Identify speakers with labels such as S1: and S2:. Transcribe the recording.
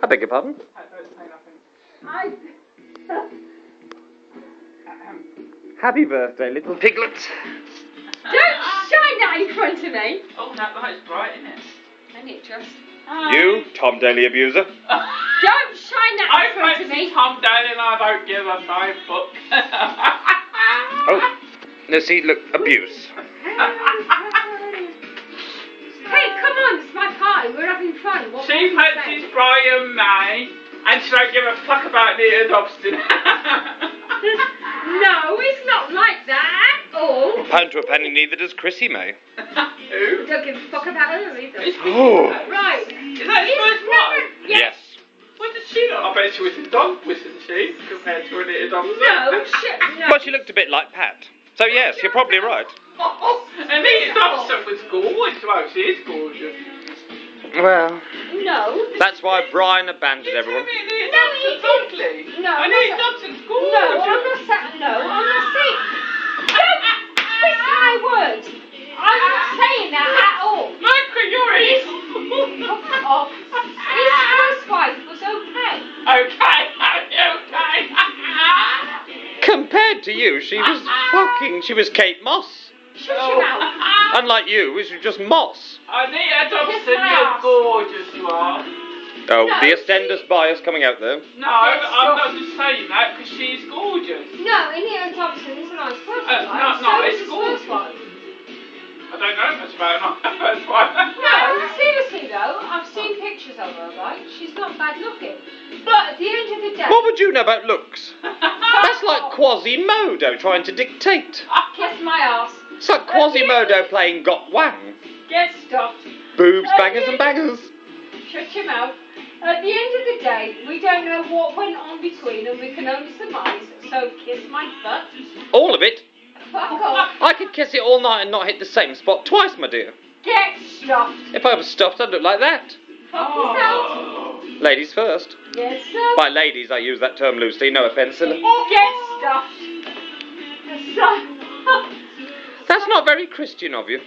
S1: beg your pardon?
S2: I...
S1: Happy birthday, little piglet.
S2: Don't shine that in front of me.
S3: Oh, that light's bright, isn't it?
S2: Ain't it just?
S1: You, Tom Daly abuser.
S2: Don't shine that in front of me.
S3: Tom Daly and I don't give a flying fuck.
S1: Oh, no, see, look, abuse.
S2: Hey, come on, it's my party. We're having fun. What
S3: She fancies Brian May, and she don't give a fuck about Nita Dobson.
S2: No, it's not like that at all.
S1: Pound to a penny, neither does Chrissy May.
S3: Who?
S2: Don't give a fuck about her either.
S1: Oh.
S2: Right.
S3: Is that his first wife?
S1: Yes.
S3: What did she look? I bet she was a dog, wasn't she, compared to Nita Dobson?
S2: No, shit, no.
S1: Well, she looked a bit like Pat. So, yes, you're probably right.
S3: Oh, and Nita Dobson was gorgeous. Well, she is gorgeous.
S1: Well,
S2: No.
S1: that's why Brian abandoned everyone.
S3: Nita
S2: No, he
S3: Dobson's ugly.
S2: No,
S3: And Nita Dobson's gorgeous.
S2: No, I'm not saying. No, I'm not saying. Don't twist my words. I'm not saying that at all.
S3: Michael, you're
S2: His
S3: in.
S2: off. His first wife was okay.
S3: Okay, okay.
S1: Compared to you, she was Kate Moss.
S2: Shut your mouth.
S1: Unlike you, it was just Moss.
S3: Nita Dobson,
S2: Kiss my
S3: you're
S2: ass.
S3: gorgeous, you are.
S1: Oh,
S2: No,
S1: the Estendus bias coming out there.
S3: No, I'm not just saying that because she's gorgeous.
S2: No, Nita Dobson is a nice person.
S3: No,
S2: right?
S3: no,
S2: So
S3: it's
S2: is his
S3: gorgeous.
S2: first wife.
S3: I don't know much about her. That's why.
S2: No, seriously though, I've seen pictures of her, right? She's not bad looking. But at the end of the day...
S1: What would you know about looks? That's like Quasimodo trying to dictate.
S2: Kiss my ass.
S1: It's like Quasimodo playing Got Wang.
S2: Get stuffed.
S1: Boobs, bangers and bangers.
S2: Shut your mouth. At the end of the day, we don't know what went on between them. We can only surmise. So kiss my butt.
S1: All of it.
S2: Fuck off.
S1: I could kiss it all night and not hit the same spot twice, my dear.
S2: Get stuffed.
S1: If I was stuffed, I'd look like that.
S2: Fuck yourself.
S1: Ladies first.
S2: Get stuffed.
S1: By ladies, I use that term loosely, no offence, Scylla.
S2: Get stuffed.
S1: That's not very Christian of you.